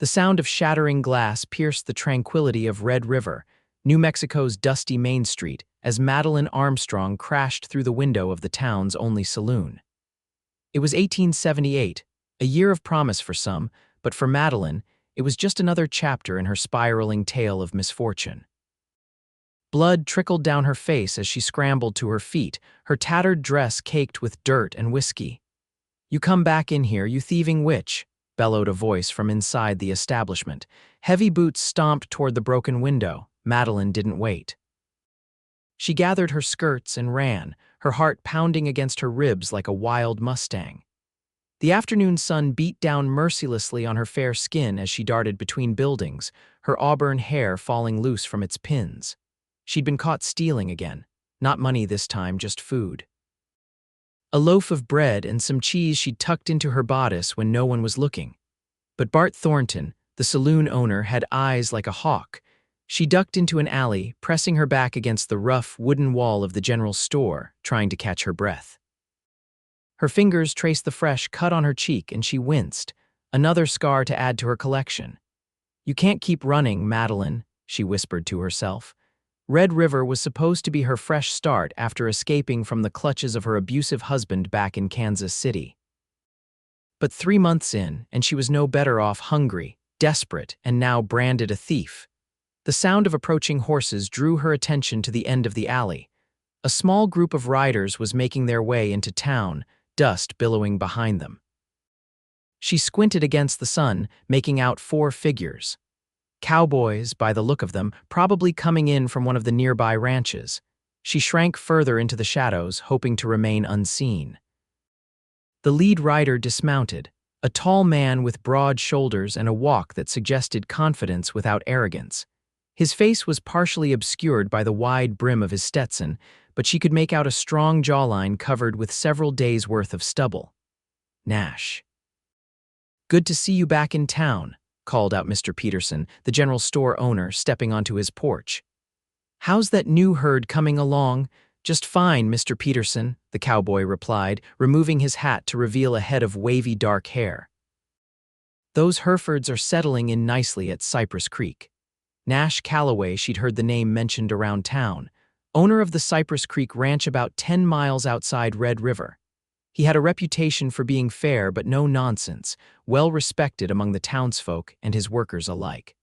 The sound of shattering glass pierced the tranquility of Red River, New Mexico's dusty Main Street, as Madeline Armstrong crashed through the window of the town's only saloon. It was 1878, a year of promise for some, but for Madeline, it was just another chapter in her spiraling tale of misfortune. Blood trickled down her face as she scrambled to her feet, her tattered dress caked with dirt and whiskey. "You come back in here, you thieving witch," bellowed a voice from inside the establishment. Heavy boots stomped toward the broken window. Madeline didn't wait. She gathered her skirts and ran, her heart pounding against her ribs like a wild Mustang. The afternoon sun beat down mercilessly on her fair skin as she darted between buildings, her auburn hair falling loose from its pins. She'd been caught stealing again. Not money this time, just food. A loaf of bread and some cheese she'd tucked into her bodice when no one was looking. But Bart Thornton, the saloon owner, had eyes like a hawk. She ducked into an alley, pressing her back against the rough wooden wall of the general store, trying to catch her breath. Her fingers traced the fresh cut on her cheek and she winced, another scar to add to her collection. "You can't keep running, Madeline," she whispered to herself. Red River was supposed to be her fresh start after escaping from the clutches of her abusive husband back in Kansas City. But 3 months in, and she was no better off, hungry, desperate, and now branded a thief. The sound of approaching horses drew her attention to the end of the alley. A small group of riders was making their way into town, dust billowing behind them. She squinted against the sun, making out 4 figures. Cowboys, by the look of them, probably coming in from one of the nearby ranches. She shrank further into the shadows, hoping to remain unseen. The lead rider dismounted, a tall man with broad shoulders and a walk that suggested confidence without arrogance. His face was partially obscured by the wide brim of his Stetson, but she could make out a strong jawline covered with several days' worth of stubble. Nash. "Good to see you back in town," called out Mr. Peterson, the general store owner, stepping onto his porch. "How's that new herd coming along?" "Just fine, Mr. Peterson," the cowboy replied, removing his hat to reveal a head of wavy dark hair. "Those Herefords are settling in nicely at Cypress Creek." Nash Calloway, she'd heard the name mentioned around town, owner of the Cypress Creek Ranch about 10 miles outside Red River. He had a reputation for being fair but no nonsense, well respected among the townsfolk and his workers alike.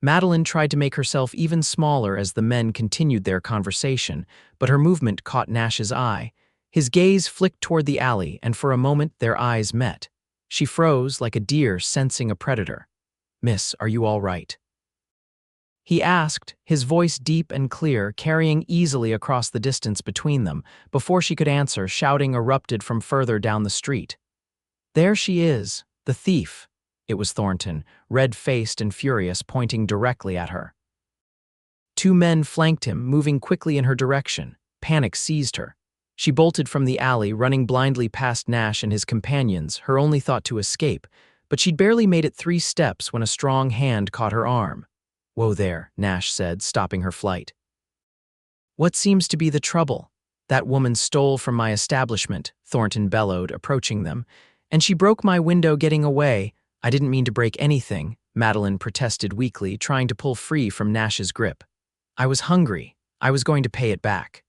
Madeline tried to make herself even smaller as the men continued their conversation, but her movement caught Nash's eye. His gaze flicked toward the alley, and for a moment their eyes met. She froze like a deer sensing a predator. "Miss, are you all right?" he asked, his voice deep and clear, carrying easily across the distance between them. Before she could answer, shouting erupted from further down the street. "There she is, the thief." It was Thornton, red-faced and furious, pointing directly at her. 2 men flanked him, moving quickly in her direction. Panic seized her. She bolted from the alley, running blindly past Nash and his companions, her only thought to escape, but she'd barely made it 3 steps when a strong hand caught her arm. "Whoa there," Nash said, stopping her flight. "What seems to be the trouble?" "That woman stole from my establishment," Thornton bellowed, approaching them. "And she broke my window getting away." "I didn't mean to break anything," Madeline protested weakly, trying to pull free from Nash's grip. "I was hungry. I was going to pay it back."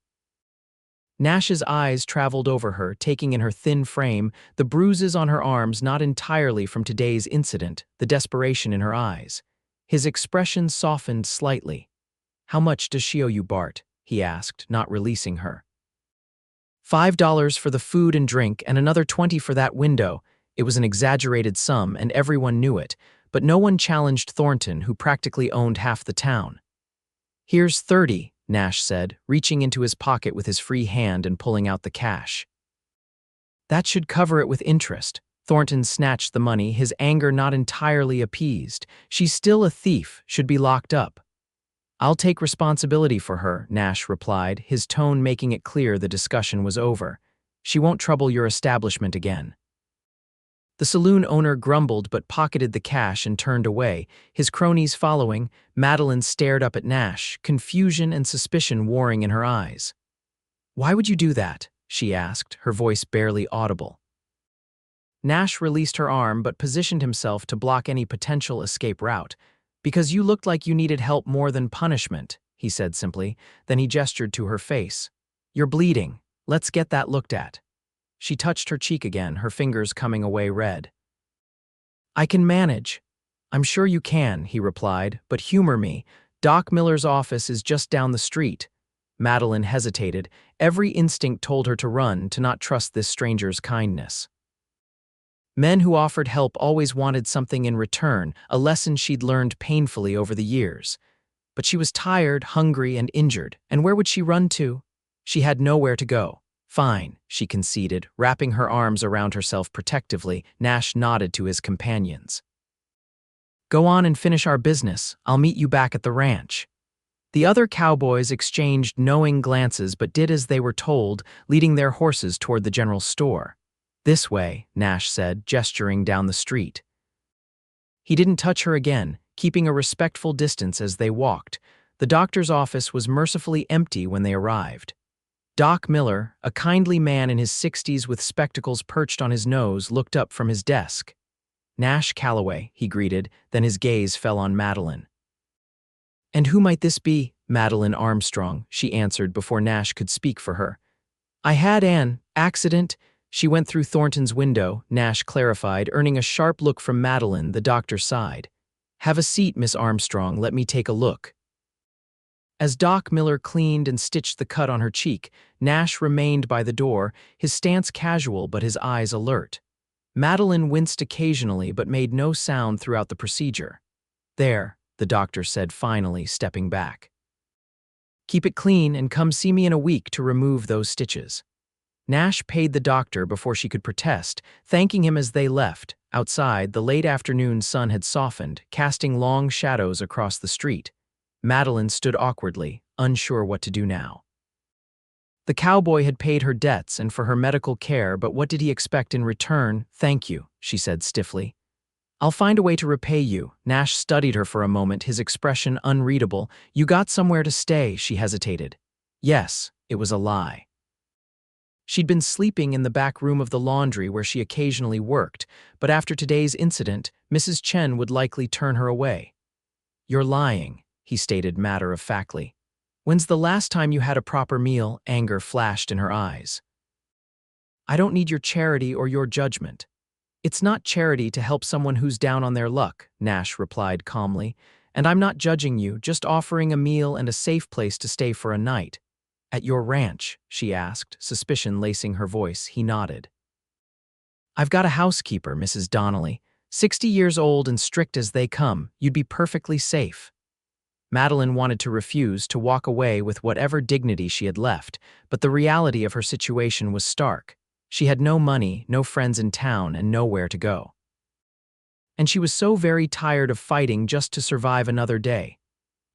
Nash's eyes traveled over her, taking in her thin frame, the bruises on her arms not entirely from today's incident, the desperation in her eyes. His expression softened slightly. "How much does she owe you, Bart?" he asked, not releasing her. $5 for the food and drink and another 20 for that window. It was an exaggerated sum, and everyone knew it, but no one challenged Thornton, who practically owned half the town. "Here's 30, Nash said, reaching into his pocket with his free hand and pulling out the cash. "That should cover it with interest." Thornton snatched the money, his anger not entirely appeased. "She's still a thief, should be locked up." "I'll take responsibility for her," Nash replied, his tone making it clear the discussion was over. "She won't trouble your establishment again." The saloon owner grumbled but pocketed the cash and turned away, his cronies following. Madeline stared up at Nash, confusion and suspicion warring in her eyes. "Why would you do that?" she asked, her voice barely audible. Nash released her arm but positioned himself to block any potential escape route. "Because you looked like you needed help more than punishment," he said simply. Then he gestured to her face. "You're bleeding. Let's get that looked at." She touched her cheek again, her fingers coming away red. "I can manage." "I'm sure you can," he replied, "but humor me. Doc Miller's office is just down the street." Madeline hesitated. Every instinct told her to run, to not trust this stranger's kindness. Men who offered help always wanted something in return, a lesson she'd learned painfully over the years. But she was tired, hungry, and injured, and where would she run to? She had nowhere to go. "Fine," she conceded, wrapping her arms around herself protectively. Nash nodded to his companions. "Go on and finish our business. I'll meet you back at the ranch." The other cowboys exchanged knowing glances but did as they were told, leading their horses toward the general store. "This way," Nash said, gesturing down the street. He didn't touch her again, keeping a respectful distance as they walked. The doctor's office was mercifully empty when they arrived. Doc Miller, a kindly man in his 60s with spectacles perched on his nose, looked up from his desk. "Nash Calloway," he greeted, then his gaze fell on Madeline. "And who might this be?" "Madeline Armstrong," she answered before Nash could speak for her. "I had an accident." "She went through Thornton's window," Nash clarified, earning a sharp look from Madeline. The doctor sighed. "Have a seat, Miss Armstrong. Let me take a look." As Doc Miller cleaned and stitched the cut on her cheek, Nash remained by the door, his stance casual but his eyes alert. Madeline winced occasionally but made no sound throughout the procedure. "There," the doctor said finally, stepping back. "Keep it clean and come see me in a week to remove those stitches." Nash paid the doctor before she could protest, thanking him as they left. Outside, the late afternoon sun had softened, casting long shadows across the street. Madeline stood awkwardly, unsure what to do now. The cowboy had paid her debts and for her medical care, but what did he expect in return? "Thank you," she said stiffly. "I'll find a way to repay you." Nash studied her for a moment, his expression unreadable. "You got somewhere to stay," she hesitated. Yes, it was a lie. She'd been sleeping in the back room of the laundry where she occasionally worked, but after today's incident, Mrs. Chen would likely turn her away. "You're lying," he stated matter-of-factly. "When's the last time you had a proper meal?" Anger flashed in her eyes. "I don't need your charity or your judgment." "It's not charity to help someone who's down on their luck," Nash replied calmly. "And I'm not judging you, just offering a meal and a safe place to stay for a night." "At your ranch?" she asked, suspicion lacing her voice. He nodded. "I've got a housekeeper, Mrs. Donnelly. 60 years old and strict as they come. You'd be perfectly safe." Madeline wanted to refuse, to walk away with whatever dignity she had left, but the reality of her situation was stark. She had no money, no friends in town, and nowhere to go. And she was so very tired of fighting just to survive another day.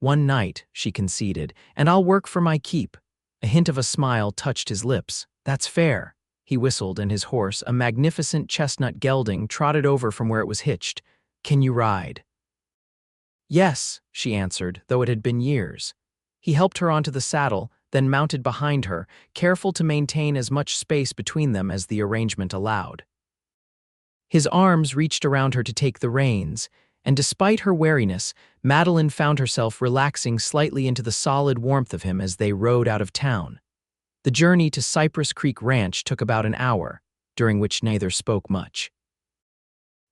"One night," she conceded, "and I'll work for my keep." A hint of a smile touched his lips. "That's fair." He whistled, and his horse, a magnificent chestnut gelding, trotted over from where it was hitched. "Can you ride?" "Yes," she answered, though it had been years. He helped her onto the saddle, then mounted behind her, careful to maintain as much space between them as the arrangement allowed. His arms reached around her to take the reins, and despite her wariness, Madeline found herself relaxing slightly into the solid warmth of him as they rode out of town. The journey to Cypress Creek Ranch took about an hour, during which neither spoke much.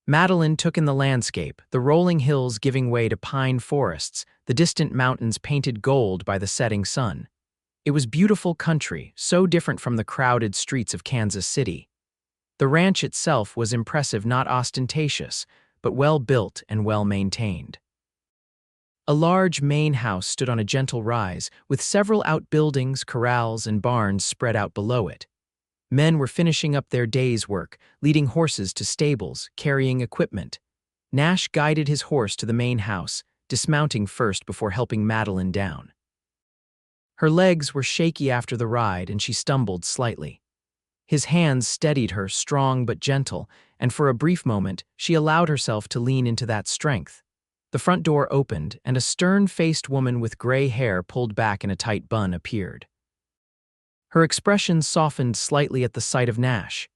Madeline took in the landscape, the rolling hills giving way to pine forests, the distant mountains painted gold by the setting sun. It was beautiful country, so different from the crowded streets of Kansas City. The ranch itself was impressive, not ostentatious, but well-built and well-maintained. A large main house stood on a gentle rise, with several outbuildings, corrals, and barns spread out below it. Men were finishing up their day's work, leading horses to stables, carrying equipment. Nash guided his horse to the main house, dismounting first before helping Madeline down. Her legs were shaky after the ride, and she stumbled slightly. His hands steadied her, strong but gentle, and for a brief moment, she allowed herself to lean into that strength. The front door opened, and a stern-faced woman with gray hair pulled back in a tight bun appeared. Her expression softened slightly at the sight of Nash.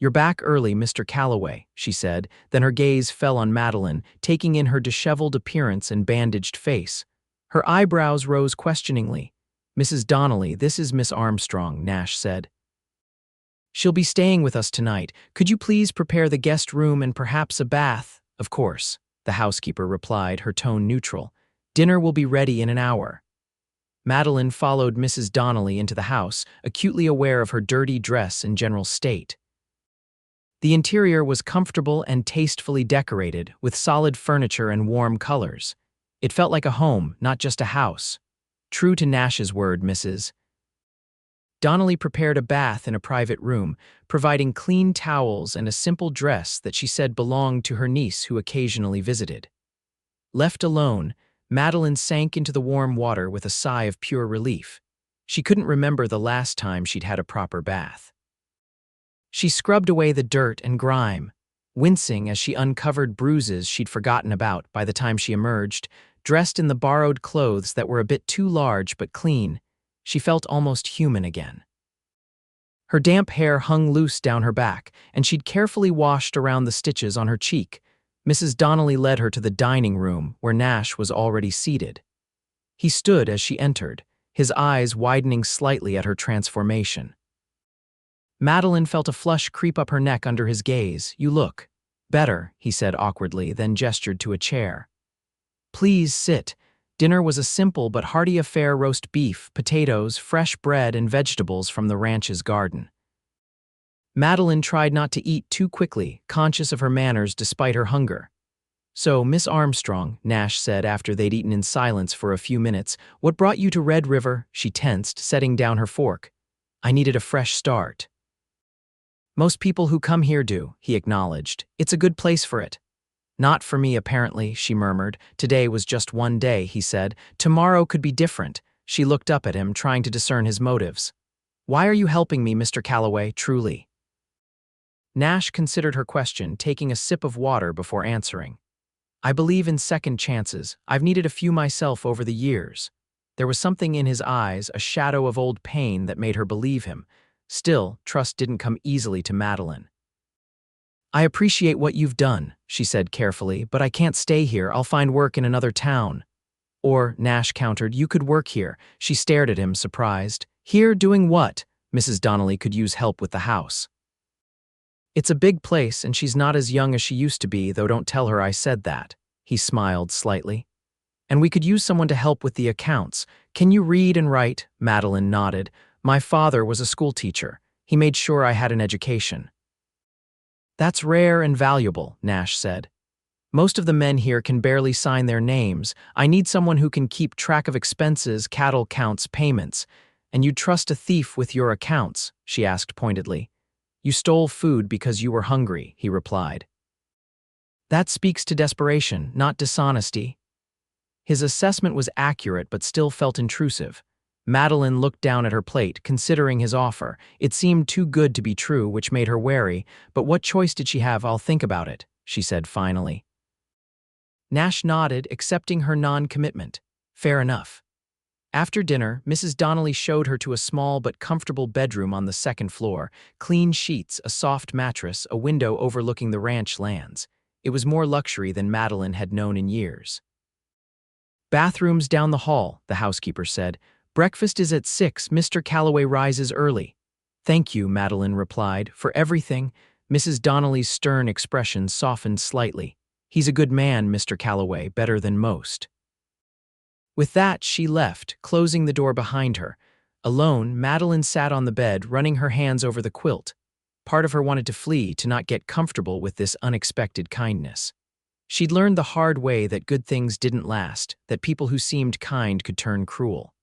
"You're back early, Mr. Calloway," she said, then her gaze fell on Madeline, taking in her disheveled appearance and bandaged face. Her eyebrows rose questioningly. "Mrs. Donnelly, this is Miss Armstrong," Nash said. "She'll be staying with us tonight. Could you please prepare the guest room and perhaps a bath?" "Of course," the housekeeper replied, her tone neutral. "Dinner will be ready in an hour." Madeline followed Mrs. Donnelly into the house, acutely aware of her dirty dress and general state. The interior was comfortable and tastefully decorated, with solid furniture and warm colors. It felt like a home, not just a house. True to Nash's word, Mrs. Donnelly prepared a bath in a private room, providing clean towels and a simple dress that she said belonged to her niece who occasionally visited. Left alone, Madeline sank into the warm water with a sigh of pure relief. She couldn't remember the last time she'd had a proper bath. She scrubbed away the dirt and grime, wincing as she uncovered bruises she'd forgotten about by the time she emerged, dressed in the borrowed clothes that were a bit too large but clean. She felt almost human again. Her damp hair hung loose down her back, and she'd carefully washed around the stitches on her cheek. Mrs. Donnelly led her to the dining room, where Nash was already seated. He stood as she entered, his eyes widening slightly at her transformation. Madeline felt a flush creep up her neck under his gaze. "You look better," he said awkwardly, then gestured to a chair. "Please sit." Dinner was a simple but hearty affair: roast beef, potatoes, fresh bread, and vegetables from the ranch's garden. Madeline tried not to eat too quickly, conscious of her manners despite her hunger. "So, Miss Armstrong," Nash said after they'd eaten in silence for a few minutes, "what brought you to Red River?" She tensed, setting down her fork. "I needed a fresh start." "Most people who come here do," he acknowledged. "It's a good place for it." "Not for me, apparently," she murmured. "Today was just one day," he said. "Tomorrow could be different." She looked up at him, trying to discern his motives. "Why are you helping me, Mr. Calloway, truly?" Nash considered her question, taking a sip of water before answering. "I believe in second chances. I've needed a few myself over the years." There was something in his eyes, a shadow of old pain, that made her believe him. Still, trust didn't come easily to Madeline. "I appreciate what you've done," she said carefully, "but I can't stay here. I'll find work in another town." "Or," Nash countered, "you could work here." She stared at him, surprised. "Here, doing what?" Mrs. Donnelly could use help with the house. "It's a big place, and she's not as young as she used to be, though don't tell her I said that." He smiled slightly. "And we could use someone to help with the accounts. Can you read and write?" Madeline nodded. "My father was a school teacher. He made sure I had an education." "That's rare and valuable," Nash said. "Most of the men here can barely sign their names. I need someone who can keep track of expenses, cattle counts, payments." "And you'd trust a thief with your accounts?" she asked pointedly. "You stole food because you were hungry," he replied. "That speaks to desperation, not dishonesty." His assessment was accurate but still felt intrusive. Madeline looked down at her plate, considering his offer. It seemed too good to be true, which made her wary. "But what choice did she have? I'll think about it," she said finally. Nash nodded, accepting her non-commitment. Fair enough. After dinner, Mrs. Donnelly showed her to a small but comfortable bedroom on the second floor. Clean sheets, a soft mattress, a window overlooking the ranch lands. It was more luxury than Madeline had known in years. "Bathrooms down the hall," the housekeeper said. "Breakfast is at 6. Mr. Calloway rises early." "Thank you," Madeline replied, "for everything." Mrs. Donnelly's stern expression softened slightly. "He's a good man, Mr. Calloway, better than most." With that, she left, closing the door behind her. Alone, Madeline sat on the bed, running her hands over the quilt. Part of her wanted to flee, to not get comfortable with this unexpected kindness. She'd learned the hard way that good things didn't last, that people who seemed kind could turn cruel.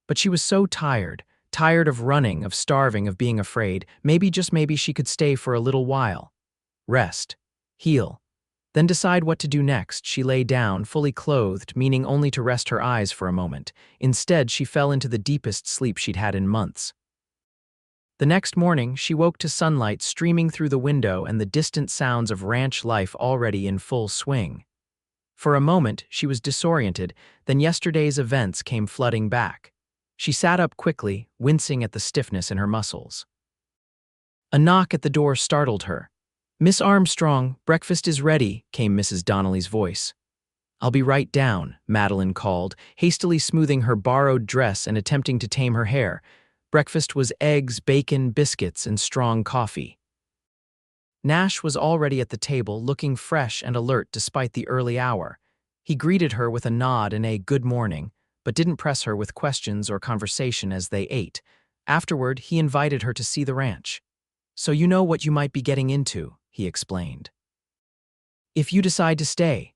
But she was so tired of running, of starving, of being afraid. Maybe, just maybe, she could stay for a little while. Rest. Heal. Then decide what to do next. She lay down, fully clothed, meaning only to rest her eyes for a moment. Instead, she fell into the deepest sleep she'd had in months. The next morning, she woke to sunlight streaming through the window and the distant sounds of ranch life already in full swing. For a moment, she was disoriented, then yesterday's events came flooding back. She sat up quickly, wincing at the stiffness in her muscles. A knock at the door startled her. "Miss Armstrong, breakfast is ready," came Mrs. Donnelly's voice. "I'll be right down," Madeline called, hastily smoothing her borrowed dress and attempting to tame her hair. Breakfast was eggs, bacon, biscuits, and strong coffee. Nash was already at the table, looking fresh and alert despite the early hour. He greeted her with a nod and a "good morning," but didn't press her with questions or conversation as they ate. Afterward, he invited her to see the ranch. "So you know what you might be getting into," he explained, "if you decide to stay."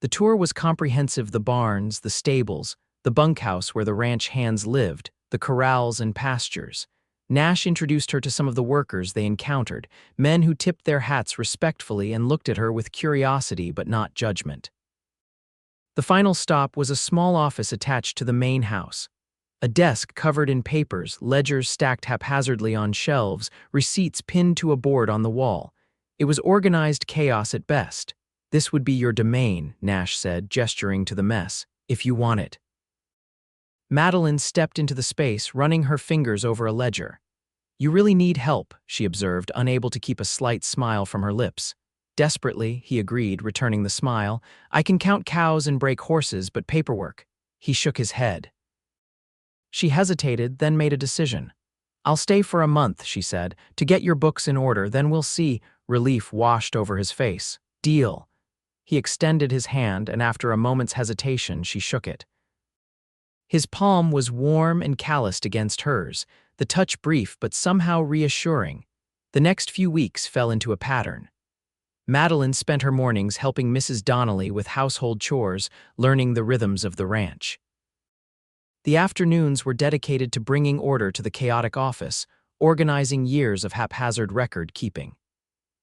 The tour was comprehensive: the barns, the stables, the bunkhouse where the ranch hands lived, the corrals and pastures. Nash introduced her to some of the workers they encountered, men who tipped their hats respectfully and looked at her with curiosity but not judgment. The final stop was a small office attached to the main house. A desk covered in papers, ledgers stacked haphazardly on shelves, receipts pinned to a board on the wall. It was organized chaos at best. "This would be your domain," Nash said, gesturing to the mess, "if you want it." Madeline stepped into the space, running her fingers over a ledger. "You really need help," she observed, unable to keep a slight smile from her lips. "Desperately," he agreed, returning the smile. "I can count cows and break horses, but paperwork." He shook his head. She hesitated, then made a decision. "I'll stay for a month," she said, "to get your books in order, then we'll see." Relief washed over his face. "Deal." He extended his hand, and after a moment's hesitation, she shook it. His palm was warm and calloused against hers, the touch brief but somehow reassuring. The next few weeks fell into a pattern. Madeline spent her mornings helping Mrs. Donnelly with household chores, learning the rhythms of the ranch. The afternoons were dedicated to bringing order to the chaotic office, organizing years of haphazard record-keeping.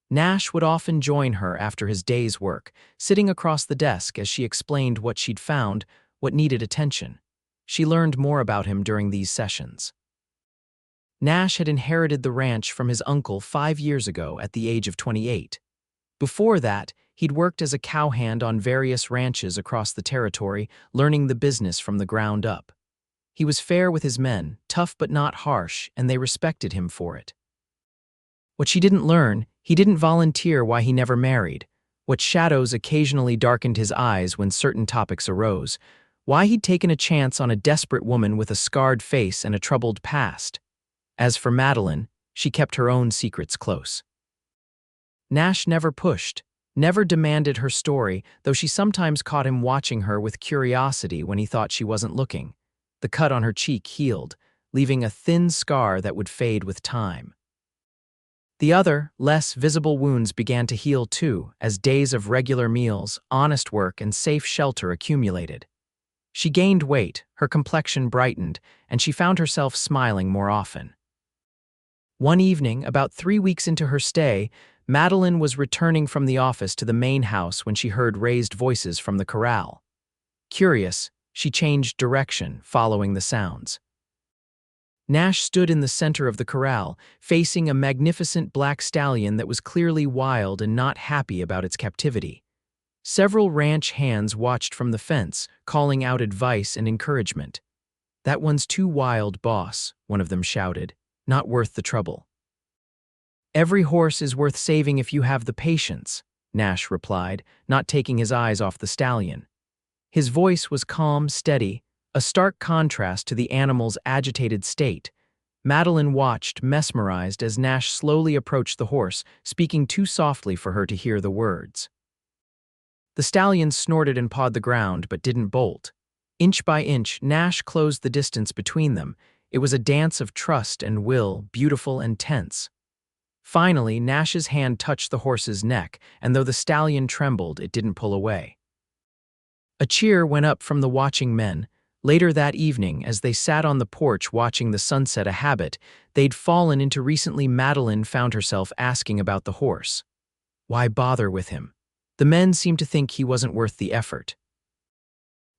Nash would often join her after his day's work, sitting across the desk as she explained what she'd found, what needed attention. She learned more about him during these sessions. Nash had inherited the ranch from his uncle 5 years ago at the age of 28. Before that, he'd worked as a cowhand on various ranches across the territory, learning the business from the ground up. He was fair with his men, tough but not harsh, and they respected him for it. What she didn't learn, he didn't volunteer why he never married. What shadows occasionally darkened his eyes when certain topics arose. Why he'd taken a chance on a desperate woman with a scarred face and a troubled past. As for Madeline, she kept her own secrets close. Nash never pushed, never demanded her story, though she sometimes caught him watching her with curiosity when he thought she wasn't looking. The cut on her cheek healed, leaving a thin scar that would fade with time. The other, less visible wounds began to heal too, as days of regular meals, honest work, and safe shelter accumulated. She gained weight, her complexion brightened, and she found herself smiling more often. One evening, about 3 weeks into her stay, Madeline was returning from the office to the main house when she heard raised voices from the corral. Curious, she changed direction, following the sounds. Nash stood in the center of the corral, facing a magnificent black stallion that was clearly wild and not happy about its captivity. Several ranch hands watched from the fence, calling out advice and encouragement. "That one's too wild, boss," one of them shouted. "Not worth the trouble." "Every horse is worth saving if you have the patience," Nash replied, not taking his eyes off the stallion. His voice was calm, steady, a stark contrast to the animal's agitated state. Madeline watched, mesmerized, as Nash slowly approached the horse, speaking too softly for her to hear the words. The stallion snorted and pawed the ground, but didn't bolt. Inch by inch, Nash closed the distance between them. It was a dance of trust and will, beautiful and tense. Finally, Nash's hand touched the horse's neck, and though the stallion trembled, it didn't pull away. A cheer went up from the watching men. Later that evening, as they sat on the porch watching the sunset, a habit they'd fallen into recently, Madeline found herself asking about the horse. Why bother with him? The men seemed to think he wasn't worth the effort.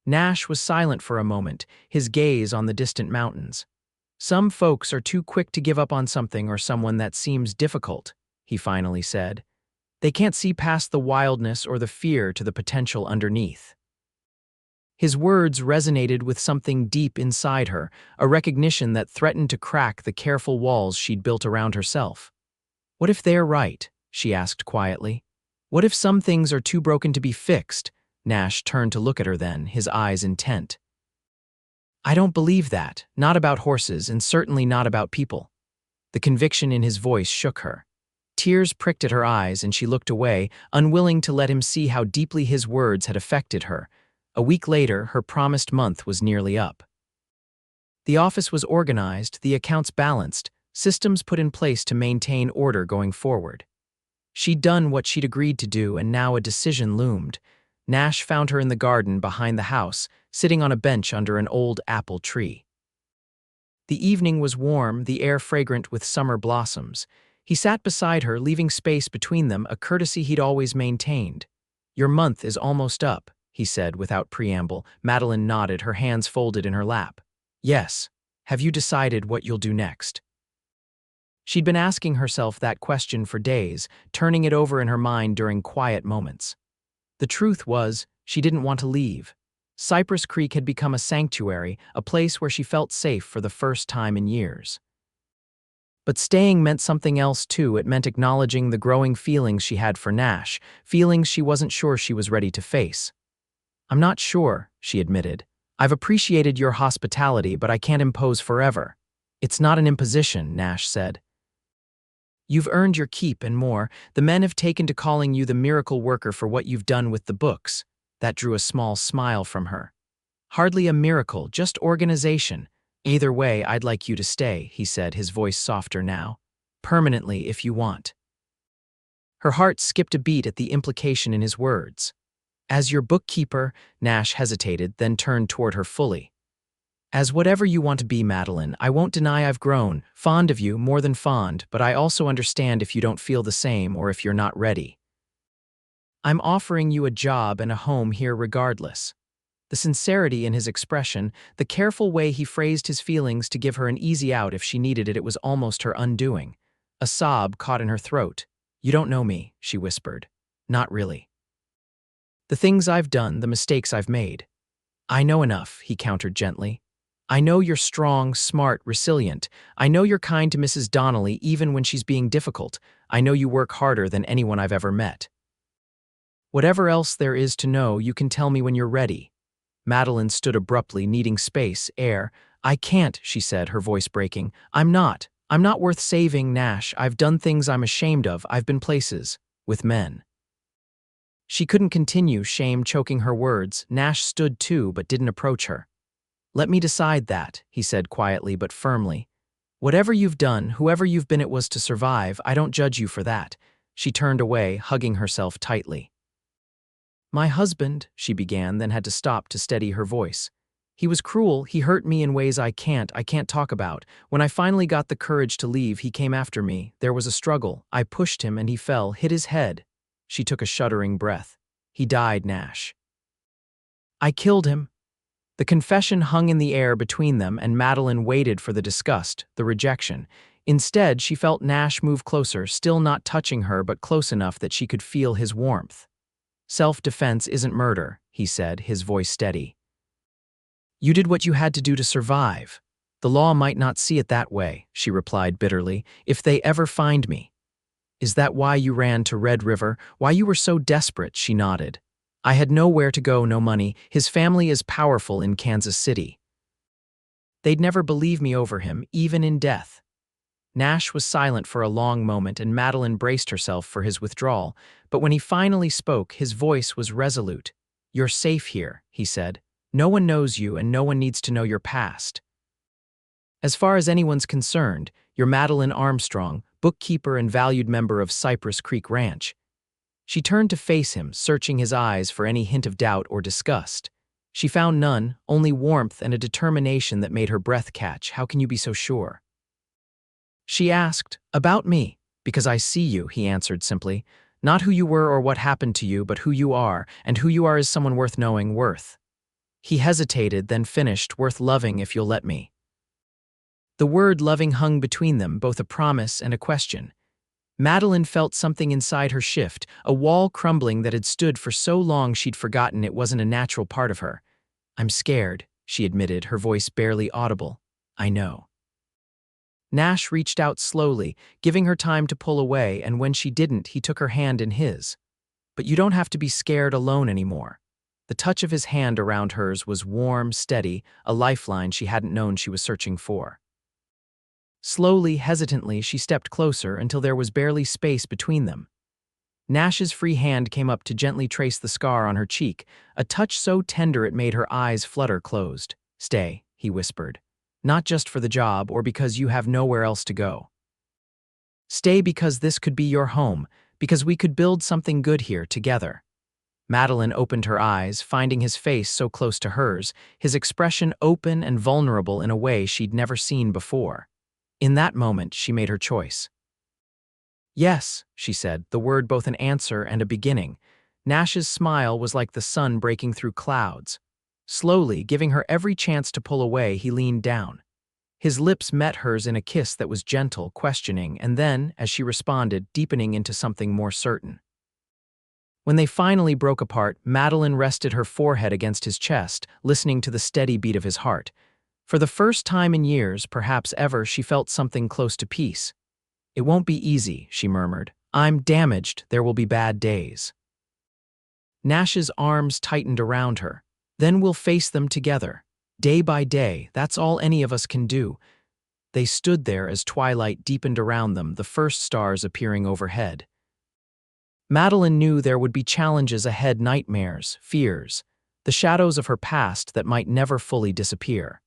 Nash was silent for a moment, his gaze on the distant mountains. "Some folks are too quick to give up on something or someone that seems difficult," he finally said. "They can't see past the wildness or the fear to the potential underneath." His words resonated with something deep inside her, a recognition that threatened to crack the careful walls she'd built around herself. What if they're right? She asked quietly. What if some things are too broken to be fixed? Nash turned to look at her then, his eyes intent. I don't believe that, not about horses and certainly not about people. The conviction in his voice shook her. Tears pricked at her eyes and she looked away, unwilling to let him see how deeply his words had affected her. A week later, her promised month was nearly up. The office was organized, the accounts balanced, systems put in place to maintain order going forward. She'd done what she'd agreed to do, and now a decision loomed. Nash found her in the garden behind the house, sitting on a bench under an old apple tree. The evening was warm, the air fragrant with summer blossoms. He sat beside her, leaving space between them, a courtesy he'd always maintained. Your month is almost up, he said without preamble. Madeline nodded, her hands folded in her lap. Yes. Have you decided what you'll do next? She'd been asking herself that question for days, turning it over in her mind during quiet moments. The truth was, she didn't want to leave. Cypress Creek had become a sanctuary, a place where she felt safe for the first time in years. But staying meant something else too. It meant acknowledging the growing feelings she had for Nash, feelings she wasn't sure she was ready to face. I'm not sure, she admitted. I've appreciated your hospitality, but I can't impose forever. It's not an imposition, Nash said. You've earned your keep and more. The men have taken to calling you the miracle worker for what you've done with the books. That drew a small smile from her. Hardly a miracle, just organization. Either way, I'd like you to stay, he said, his voice softer now. Permanently, if you want. Her heart skipped a beat at the implication in his words. As your bookkeeper, Nash hesitated, then turned toward her fully. As whatever you want to be, Madeline, I won't deny I've grown, fond of you, more than fond, but I also understand if you don't feel the same or if you're not ready. I'm offering you a job and a home here regardless. The sincerity in his expression, the careful way he phrased his feelings to give her an easy out if she needed it, it was almost her undoing. A sob caught in her throat. You don't know me, she whispered. Not really. The things I've done, the mistakes I've made. I know enough, he countered gently. I know you're strong, smart, resilient. I know you're kind to Mrs. Donnelly even when she's being difficult. I know you work harder than anyone I've ever met. Whatever else there is to know, you can tell me when you're ready. Madeline stood abruptly, needing space, air. I can't, she said, her voice breaking. I'm not worth saving, Nash. I've done things I'm ashamed of. I've been places. With men. She couldn't continue, shame choking her words. Nash stood too, but didn't approach her. Let me decide that, he said quietly but firmly. Whatever you've done, whoever you've been, it was to survive. I don't judge you for that. She turned away, hugging herself tightly. My husband, she began, then had to stop to steady her voice. He was cruel, he hurt me in ways I can't talk about. When I finally got the courage to leave, he came after me. There was a struggle. I pushed him and he fell, hit his head. She took a shuddering breath. He died, Nash. I killed him. The confession hung in the air between them, and Madeline waited for the disgust, the rejection. Instead, she felt Nash move closer, still not touching her but close enough that she could feel his warmth. Self-defense isn't murder, he said, his voice steady. You did what you had to do to survive. The law might not see it that way, she replied bitterly, if they ever find me. Is that why you ran to Red River? Why you were so desperate? She nodded. I had nowhere to go, no money. His family is powerful in Kansas City. They'd never believe me over him, even in death. Nash was silent for a long moment, and Madeline braced herself for his withdrawal. But when he finally spoke, his voice was resolute. You're safe here, he said. No one knows you, and no one needs to know your past. As far as anyone's concerned, you're Madeline Armstrong, bookkeeper and valued member of Cypress Creek Ranch. She turned to face him, searching his eyes for any hint of doubt or disgust. She found none, only warmth and a determination that made her breath catch. How can you be so sure? She asked, about me, because I see you, he answered simply. Not who you were or what happened to you, but who you are, and who you are is someone worth knowing, worth. He hesitated, then finished, worth loving if you'll let me. The word loving hung between them, both a promise and a question. Madeline felt something inside her shift, a wall crumbling that had stood for so long she'd forgotten it wasn't a natural part of her. I'm scared, she admitted, her voice barely audible. I know. Nash reached out slowly, giving her time to pull away, and when she didn't, he took her hand in his. But you don't have to be scared alone anymore. The touch of his hand around hers was warm, steady, a lifeline she hadn't known she was searching for. Slowly, hesitantly, she stepped closer until there was barely space between them. Nash's free hand came up to gently trace the scar on her cheek, a touch so tender it made her eyes flutter closed. "Stay," he whispered. "Not just for the job or because you have nowhere else to go. Stay because this could be your home, because we could build something good here together." Madeline opened her eyes, finding his face so close to hers, his expression open and vulnerable in a way she'd never seen before. In that moment, she made her choice. "Yes," she said, the word both an answer and a beginning. Nash's smile was like the sun breaking through clouds. Slowly, giving her every chance to pull away, he leaned down. His lips met hers in a kiss that was gentle, questioning, and then, as she responded, deepening into something more certain. When they finally broke apart, Madeline rested her forehead against his chest, listening to the steady beat of his heart. For the first time in years, perhaps ever, she felt something close to peace. "It won't be easy," she murmured. "I'm damaged. There will be bad days." Nash's arms tightened around her. "Then we'll face them together. Day by day, that's all any of us can do." They stood there as twilight deepened around them, the first stars appearing overhead. Madeline knew there would be challenges ahead, nightmares, fears, the shadows of her past that might never fully disappear.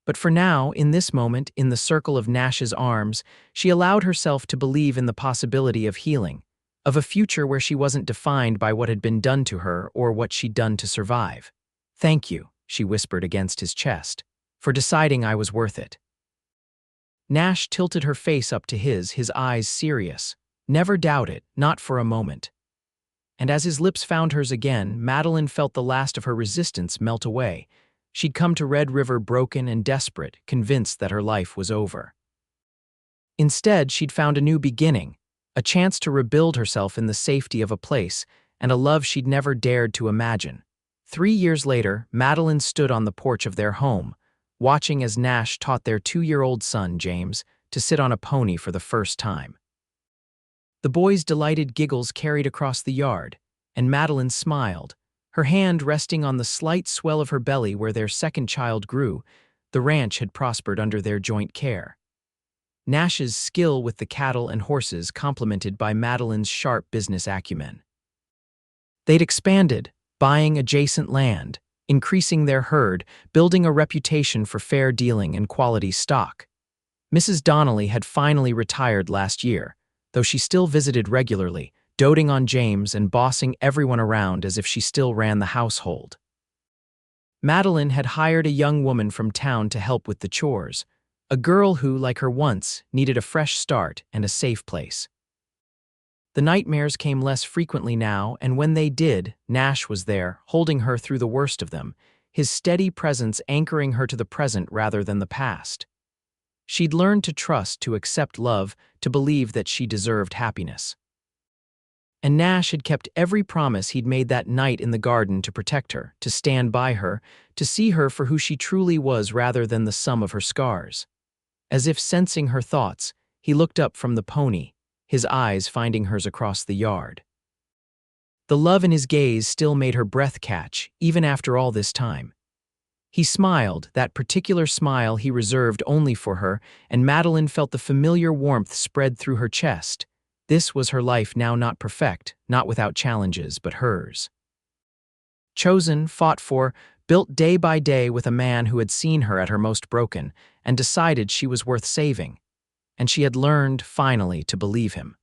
But for now, in this moment, in the circle of Nash's arms, she allowed herself to believe in the possibility of healing, of a future where she wasn't defined by what had been done to her or what she'd done to survive. "Thank you," she whispered against his chest, "for deciding I was worth it." Nash tilted her face up to his eyes serious. "Never doubt it, not for a moment." And as his lips found hers again, Madeline felt the last of her resistance melt away. She'd come to Red River broken and desperate, convinced that her life was over. Instead, she'd found a new beginning, a chance to rebuild herself in the safety of a place, and a love she'd never dared to imagine. 3 years later, Madeline stood on the porch of their home, watching as Nash taught their 2-year-old son, James, to sit on a pony for the first time. The boy's delighted giggles carried across the yard, and Madeline smiled, her hand resting on the slight swell of her belly where their second child grew. The ranch had prospered under their joint care. Nash's skill with the cattle and horses complemented by Madeline's sharp business acumen. They'd expanded, buying adjacent land, increasing their herd, building a reputation for fair dealing and quality stock. Mrs. Donnelly had finally retired last year, though she still visited regularly, doting on James and bossing everyone around as if she still ran the household. Madeline had hired a young woman from town to help with the chores, a girl who, like her once, needed a fresh start and a safe place. The nightmares came less frequently now, and when they did, Nash was there, holding her through the worst of them, his steady presence anchoring her to the present rather than the past. She'd learned to trust, to accept love, to believe that she deserved happiness. And Nash had kept every promise he'd made that night in the garden to protect her, to stand by her, to see her for who she truly was rather than the sum of her scars. As if sensing her thoughts, he looked up from the pony, his eyes finding hers across the yard. The love in his gaze still made her breath catch, even after all this time. He smiled, that particular smile he reserved only for her, and Madeline felt the familiar warmth spread through her chest. This was her life now, not perfect, not without challenges, but hers. Chosen, fought for, built day by day with a man who had seen her at her most broken and decided she was worth saving. And she had learned, finally, to believe him.